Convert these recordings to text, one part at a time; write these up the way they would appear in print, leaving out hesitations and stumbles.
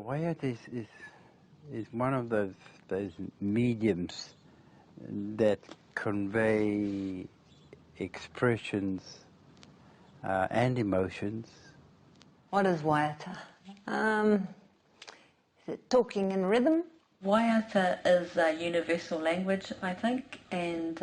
waiata is one of those mediums that convey expressions and emotions. What is waiata? Is it talking in rhythm? Waiata is a universal language, I think, and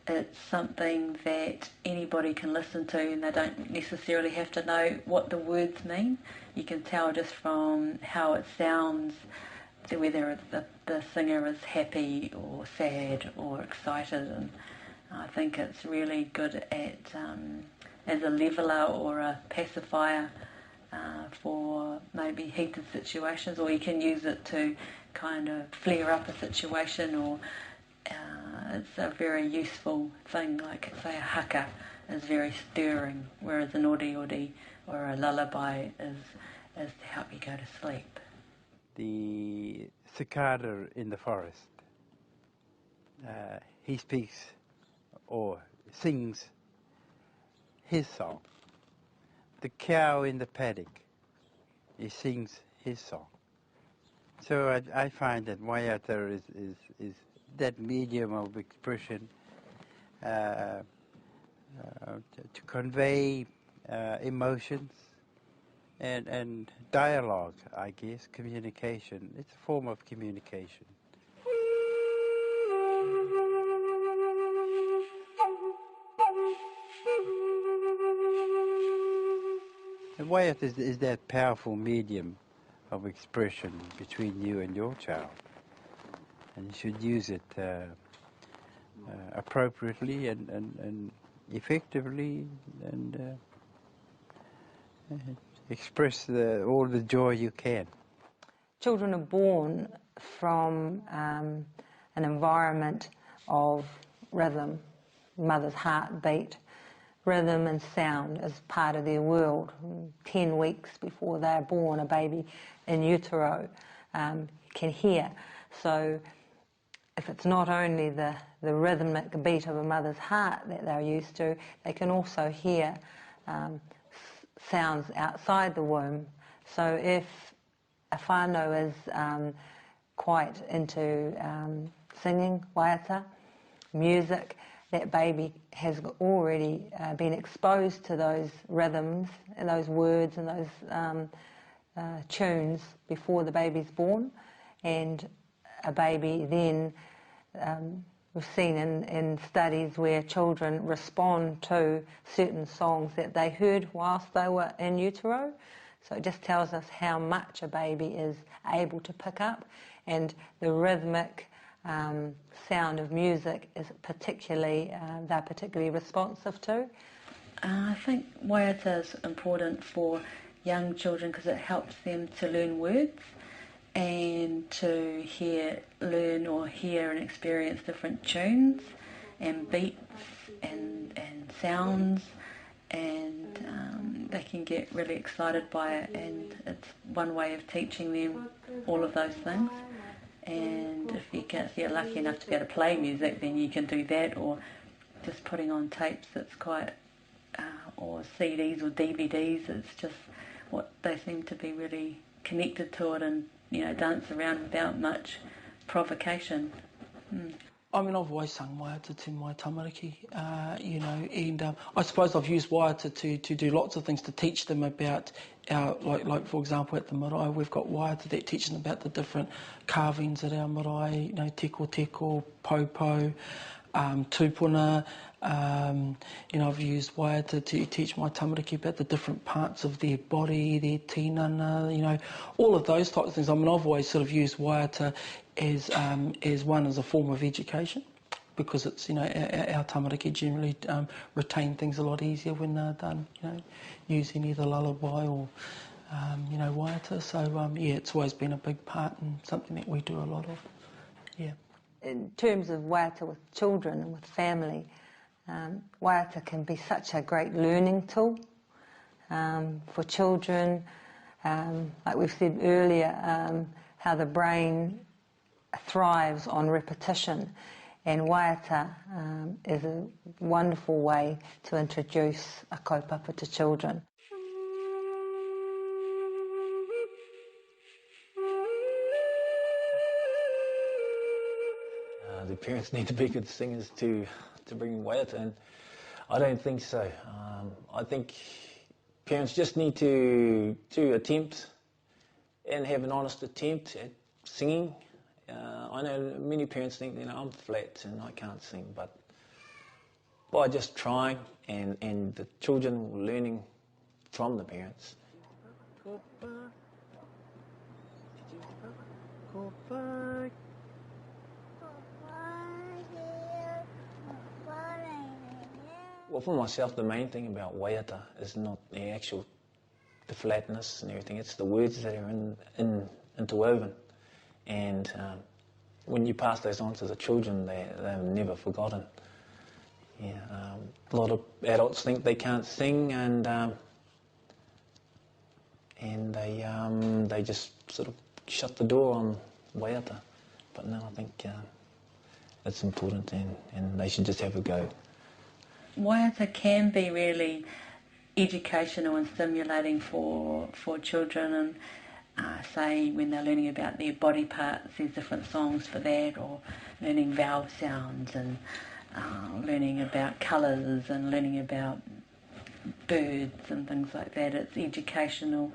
it's something that anybody can listen to, and they don't necessarily have to know what the words mean. You can tell just from how it sounds whether the singer is happy or sad or excited, and I think it's really good at as a leveller or a pacifier for maybe heated situations, or you can use it to kind of flare up a situation, or it's a very useful thing, like say a haka is very stirring, whereas an odi or a lullaby is to help you go to sleep. The cicada in the forest, he speaks or sings his song. The cow in the paddock, he sings his song. So I find that waiata is that medium of expression to convey emotions and dialogue, I guess, communication. It's a form of communication. The waiata is that powerful medium of expression between you and your child, and you should use it appropriately and effectively, and express all the joy you can. Children are born from an environment of rhythm, mother's heartbeat. Rhythm and sound is part of their world. 10 weeks before they're born, a baby in utero can hear. So if it's not only the rhythmic beat of a mother's heart that they're used to, they can also hear sounds outside the womb. So if a whānau is quite into singing waiata, music, that baby has already been exposed to those rhythms and those words and those tunes before the baby's born. And a baby then, we've seen in studies where children respond to certain songs that they heard whilst they were in utero. So it just tells us how much a baby is able to pick up, and the rhythmic sound of music is they're particularly responsive to. I think waiata is important for young children because it helps them to learn words and to learn or hear and experience different tunes and beats and sounds, and they can get really excited by it, and it's one way of teaching them all of those things. And if you're lucky enough to be able to play music, then you can do that, or just putting on tapes that's quite, or CDs or DVDs, it's just what they seem to be really connected to it, and dance around without much provocation. I mean, I've always sung waiata to my tamariki, and I suppose I've used waiata to do lots of things, to teach them about our, like for example at the marae, we've got waiata that teaches them about the different carvings at our marae, teko teko, popo, tupuna. I've used waiata to teach my tamariki about the different parts of their body, their tinana, all of those types of things. I mean, I've always sort of used waiata as a form of education, because it's, our tamariki generally retain things a lot easier when they're done, using either lullaby or, waiata. So, it's always been a big part and something that we do a lot of, yeah. In terms of waiata with children and with family, waiata can be such a great learning tool for children. Like we've said earlier, how the brain thrives on repetition, and waiata is a wonderful way to introduce a kaupapa to children. the parents need to be good singers to bring waiata in. I don't think so. I think parents just need to attempt and have an honest attempt at singing. I know many parents think, I'm flat and I can't sing, but by just trying and the children learning from the parents. Well, for myself, the main thing about waiata is not the flatness and everything. It's the words that are interwoven. And when you pass those on to the children, they're never forgotten. Yeah, a lot of adults think they can't sing, and they just sort of shut the door on waiata. But no, I think it's important, and they should just have a go. Waiata can be really educational and stimulating for children, and say when they're learning about their body parts, there's different songs for that, or learning vowel sounds, and learning about colours, and learning about birds and things like that. It's educational.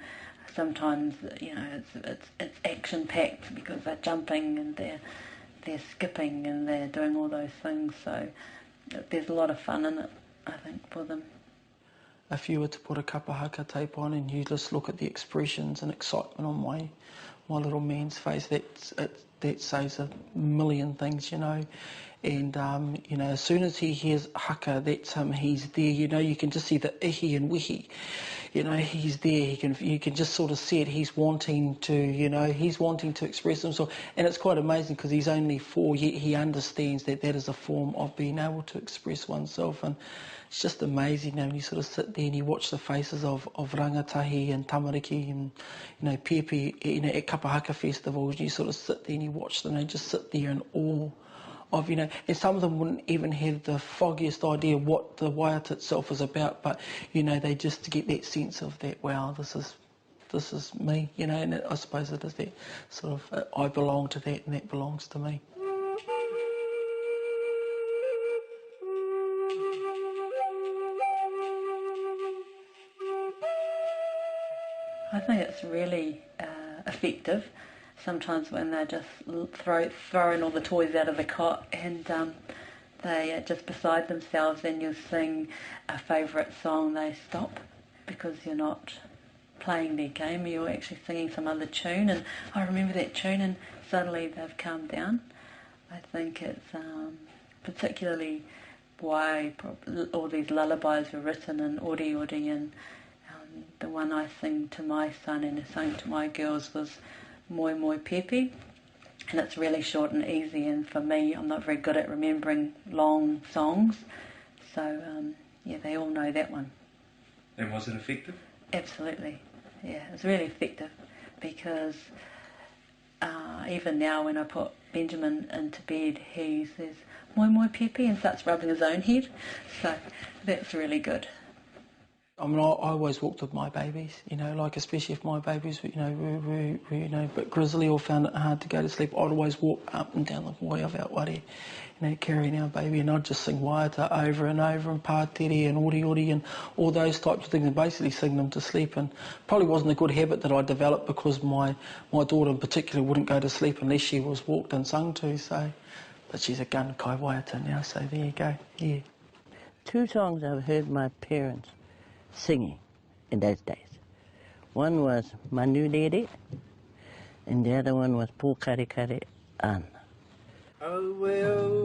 Sometimes it's action packed because they're jumping and they're skipping and they're doing all those things. So there's a lot of fun in it, I think, for them. If you were to put a kapa haka tape on and you just look at the expressions and excitement on my little man's face, that says a million things, And, as soon as he hears haka, that's he's there, you can just see the ihi and wihi. He's there, you can just sort of see it, he's wanting to express himself. And it's quite amazing because he's only 4, yet he understands that is a form of being able to express oneself. And it's just amazing, when you sort of sit there and you watch the faces of rangatahi and tamariki and, Pepe, at kapa haka festivals, you sort of sit there and you watch them, and they just sit there in awe of, and some of them wouldn't even have the foggiest idea what the waiata itself is about, but, they just get that sense of that, wow, this is me, and I suppose it is that sort of, I belong to that and that belongs to me. I think it's really effective. Sometimes when they're just throwing all the toys out of the cot and they are just beside themselves and you sing a favourite song, they stop because you're not playing their game, you're actually singing some other tune, and I remember that tune, and suddenly they've calmed down. I think it's particularly why all these lullabies were written in ori ori, and the one I sing to my son and I sang to my girls was Moi Moi Pepe, and it's really short and easy, and for me, I'm not very good at remembering long songs, so they all know that one. And was it effective? Absolutely, yeah, it's really effective, because even now when I put Benjamin into bed, he says Moi Moi Pepe and starts rubbing his own head, so that's really good. I mean, I always walked with my babies, especially if my babies were, were a bit grizzly or found it hard to go to sleep, I'd always walk up and down the way of our wari, carrying our baby, and I'd just sing waiata over and over, and pātere and ori ori and all those types of things, and basically sing them to sleep. And probably wasn't a good habit that I developed, because my daughter in particular wouldn't go to sleep unless she was walked and sung to, so, but she's a gun kai waiata now, so there you go, yeah. 2 songs I've heard my parents singing in those days. One was Manu Lere, and the other one was Pō Kare Kare Ana. Oh, well,